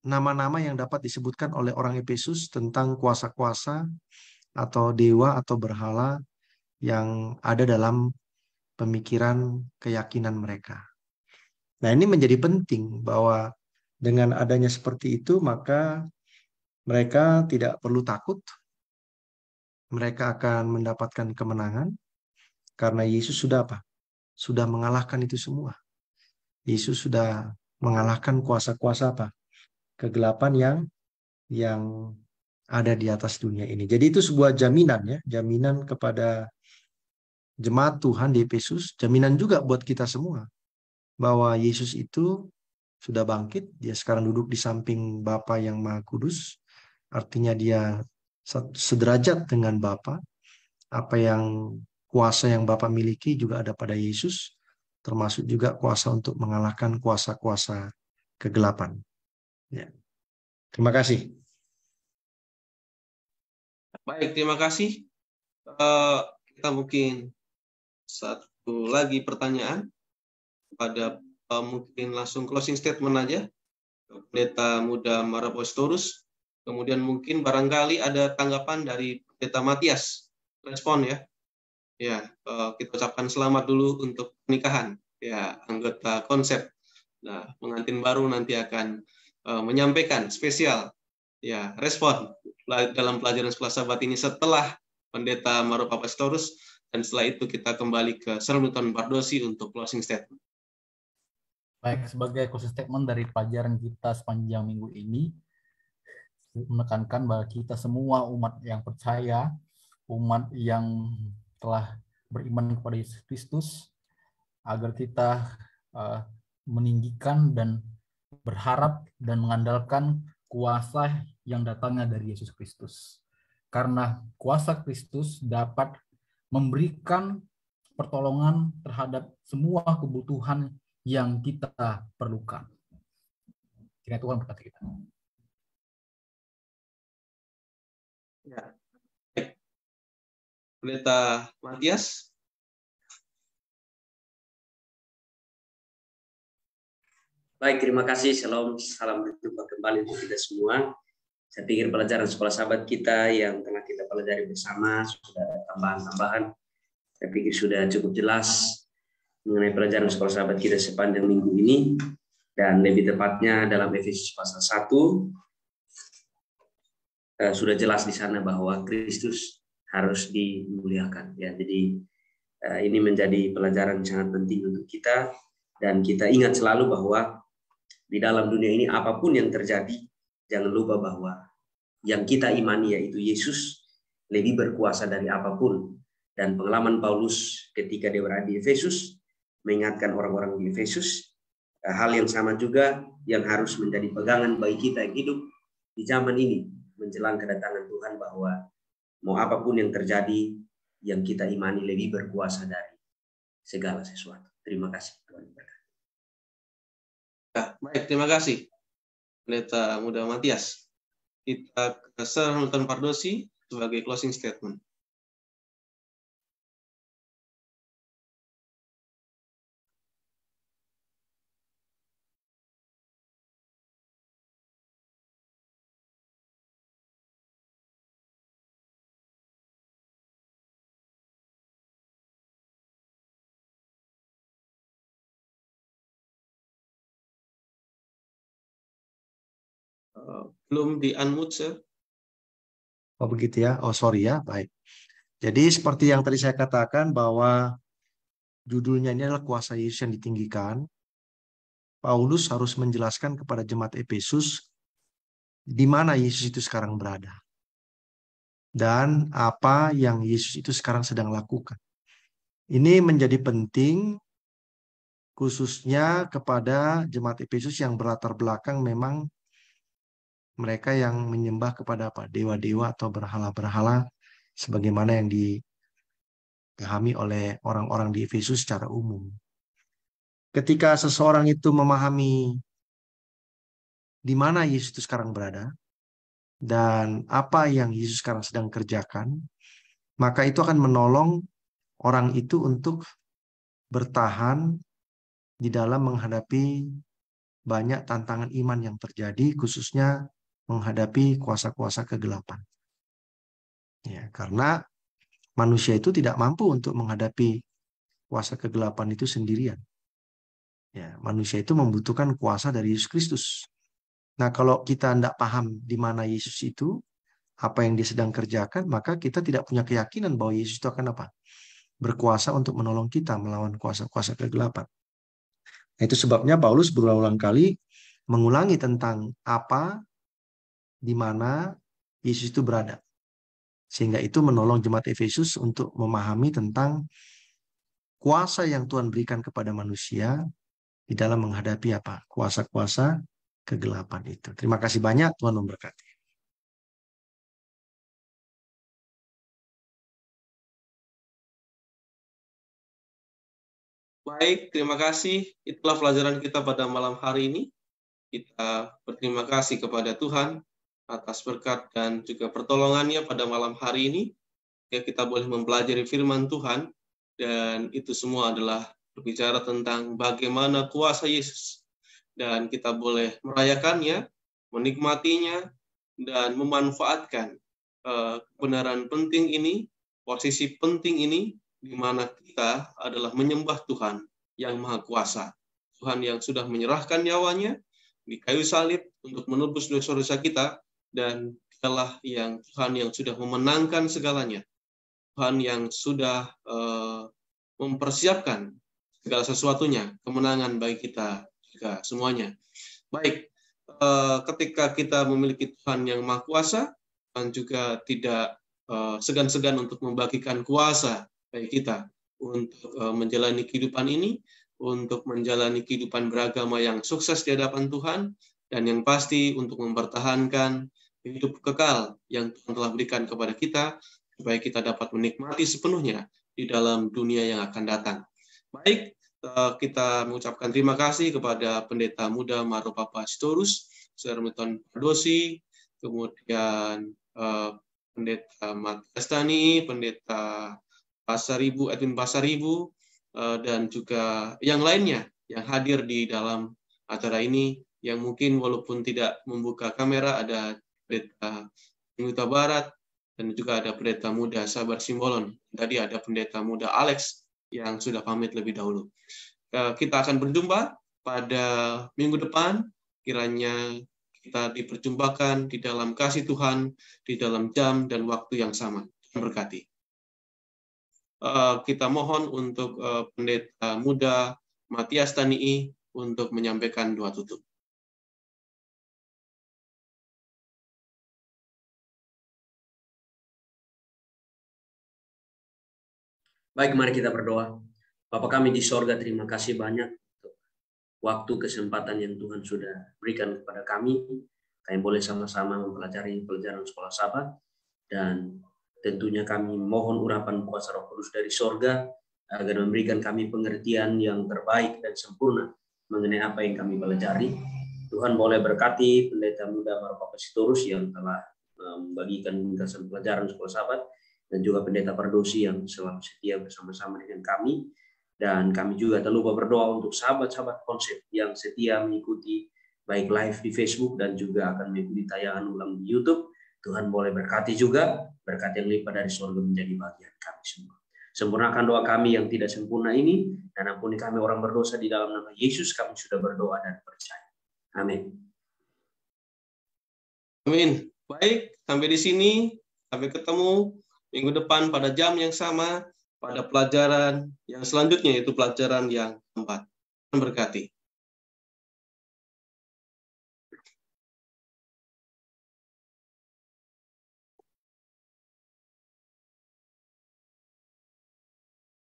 nama-nama yang dapat disebutkan oleh orang Efesus tentang kuasa-kuasa atau dewa atau berhala yang ada dalam pemikiran keyakinan mereka. Nah, ini menjadi penting bahwa dengan adanya seperti itu, maka mereka tidak perlu takut. Mereka akan mendapatkan kemenangan karena Yesus sudah sudah mengalahkan itu semua. Yesus sudah mengalahkan kuasa-kuasa kegelapan yang ada di atas dunia ini. Jadi itu sebuah jaminan ya, jaminan kepada jemaat Tuhan di Efesus, jaminan juga buat kita semua bahwa Yesus itu sudah bangkit, dia sekarang duduk di samping Bapa yang Maha Kudus. Artinya dia sederajat dengan Bapa. Apa yang kuasa yang Bapa miliki juga ada pada Yesus, termasuk juga kuasa untuk mengalahkan kuasa-kuasa kegelapan. Ya. Terima kasih. Baik, terima kasih. Kita mungkin satu lagi pertanyaan pada mungkin langsung closing statement aja, Pendeta Muda Marapostorus. Kemudian mungkin barangkali ada tanggapan dari Pendeta Matias, respon ya. Ya, kita ucapkan selamat dulu untuk pernikahan ya anggota konsep. Nah, pengantin baru nanti akan menyampaikan spesial ya respon dalam pelajaran sekolah sahabat ini setelah Pendeta Maro Pastorus Dan setelah itu kita kembali ke Sir Milton Pardosi untuk closing statement. Baik, sebagai closing statement dari pelajaran kita sepanjang minggu ini, menekankan bahwa kita semua umat yang percaya, umat yang telah beriman kepada Yesus Kristus, agar kita meninggikan dan berharap dan mengandalkan kuasa yang datangnya dari Yesus Kristus. Karena kuasa Kristus dapat memberikan pertolongan terhadap semua kebutuhan yang kita perlukan. Kiranya Tuhan berkati kita. Ya. Pendeta Matias. Baik, terima kasih. Shalom, salam berjumpa kembali untuk kita semua. Saya pikir pelajaran sekolah sahabat kita yang telah kita pelajari bersama sudah ada tambahan-tambahan. Saya pikir sudah cukup jelas mengenai pelajaran sekolah sahabat kita sepanjang minggu ini, dan lebih tepatnya dalam Efesus pasal 1 sudah jelas di sana bahwa Kristus harus dimuliakan. Ya, jadi ini menjadi pelajaran sangat penting untuk kita, dan kita ingat selalu bahwa di dalam dunia ini apapun yang terjadi, jangan lupa bahwa yang kita imani yaitu Yesus lebih berkuasa dari apapun. Dan pengalaman Paulus ketika dia berada di Efesus mengingatkan orang-orang di Efesus hal yang sama juga yang harus menjadi pegangan bagi kita yang hidup di zaman ini menjelang kedatangan Tuhan, bahwa mau apapun yang terjadi, yang kita imani lebih berkuasa dari segala sesuatu. Terima kasih Tuhan. Ya, baik, terima kasih Pendeta Muda Matias. Kita ke Sir Milton Pardosi sebagai closing statement. Belum di-unmute, Sir. Oh begitu ya, oh sorry ya, baik. Jadi seperti yang tadi saya katakan bahwa judulnya ini adalah kuasa Yesus yang ditinggikan. Paulus harus menjelaskan kepada jemaat Efesus di mana Yesus itu sekarang berada. Dan apa yang Yesus itu sekarang sedang lakukan. Ini menjadi penting khususnya kepada jemaat Efesus yang berlatar belakang memang mereka yang menyembah kepada apa? Dewa-dewa atau berhala-berhala sebagaimana yang dipahami oleh orang-orang di Efesus secara umum. Ketika seseorang itu memahami di mana Yesus itu sekarang berada dan apa yang Yesus sekarang sedang kerjakan, maka itu akan menolong orang itu untuk bertahan di dalam menghadapi banyak tantangan iman yang terjadi, khususnya menghadapi kuasa-kuasa kegelapan. Ya, karena manusia itu tidak mampu untuk menghadapi kuasa kegelapan itu sendirian. Ya, manusia itu membutuhkan kuasa dari Yesus Kristus. Nah, kalau kita tidak paham di mana Yesus itu, apa yang dia sedang kerjakan, maka kita tidak punya keyakinan bahwa Yesus itu akan apa? Berkuasa untuk menolong kita melawan kuasa-kuasa kegelapan. Nah, itu sebabnya Paulus berulang-ulang kali mengulangi tentang apa, di mana Yesus itu berada. Sehingga itu menolong jemaat Efesus untuk memahami tentang kuasa yang Tuhan berikan kepada manusia di dalam menghadapi apa? Kuasa-kuasa kegelapan itu. Terima kasih banyak, Tuhan memberkati. Baik, terima kasih. Itulah pelajaran kita pada malam hari ini. Kita berterima kasih kepada Tuhan atas berkat dan juga pertolongannya pada malam hari ini. Ya, kita boleh mempelajari firman Tuhan, dan itu semua adalah berbicara tentang bagaimana kuasa Yesus. Dan kita boleh merayakannya, menikmatinya, dan memanfaatkan kebenaran penting ini, posisi penting ini, di mana kita adalah menyembah Tuhan yang Maha Kuasa. Tuhan yang sudah menyerahkan nyawanya di kayu salib untuk menebus dosa-dosa kita, dan dialah yang Tuhan yang sudah memenangkan segalanya. Tuhan yang sudah mempersiapkan segala sesuatunya, kemenangan bagi kita juga semuanya. Baik, ketika kita memiliki Tuhan yang Maha Kuasa, Tuhan juga tidak segan-segan untuk membagikan kuasa bagi kita untuk menjalani kehidupan ini, untuk menjalani kehidupan beragama yang sukses di hadapan Tuhan, dan yang pasti untuk mempertahankan hidup kekal yang Tuhan telah berikan kepada kita, supaya kita dapat menikmati sepenuhnya di dalam dunia yang akan datang. Baik, kita mengucapkan terima kasih kepada Pendeta Muda Maro Papa Sitorus, Saudara Milton Pardosi, kemudian Pendeta Matias Tani, Pendeta Pasaribu, Edwin Pasaribu, dan juga yang lainnya yang hadir di dalam acara ini, yang mungkin walaupun tidak membuka kamera, ada Pendeta Huta Barat, dan juga ada Pendeta Muda Sabar Simbolon. Tadi ada Pendeta Muda Alex yang sudah pamit lebih dahulu. Kita akan berjumpa pada minggu depan, kiranya kita diperjumpakan di dalam kasih Tuhan, di dalam jam dan waktu yang sama. Tuhan berkati. Kita mohon untuk Pendeta Muda Matias Tanii untuk menyampaikan doa tutup. Baik, mari kita berdoa. Bapa kami di sorga, terima kasih banyak untuk waktu, kesempatan yang Tuhan sudah berikan kepada kami. Kami boleh sama-sama mempelajari pelajaran sekolah Sabat, dan tentunya kami mohon urapan kuasa Roh Kudus dari sorga agar memberikan kami pengertian yang terbaik dan sempurna mengenai apa yang kami pelajari. Tuhan boleh berkati Pendeta Muda Maro Papa Sitorus yang telah membagikan ringkasan pelajaran sekolah Sabat, dan juga Pendeta Pardosi yang selalu setia bersama-sama dengan kami. Dan kami juga tak lupa berdoa untuk sahabat-sahabat konsep yang setia mengikuti baik live di Facebook dan juga akan mengikuti tayangan ulang di YouTube. Tuhan boleh berkati juga, berkat yang lipat dari surga menjadi bagian kami semua. Sempurnakan doa kami yang tidak sempurna ini, dan ampuni kami orang berdosa di dalam nama Yesus. Kami sudah berdoa dan percaya. Amin. Amin. Baik, sampai di sini. Sampai ketemu minggu depan pada jam yang sama, pada pelajaran yang selanjutnya, yaitu pelajaran yang keempat. Tuhan berkati.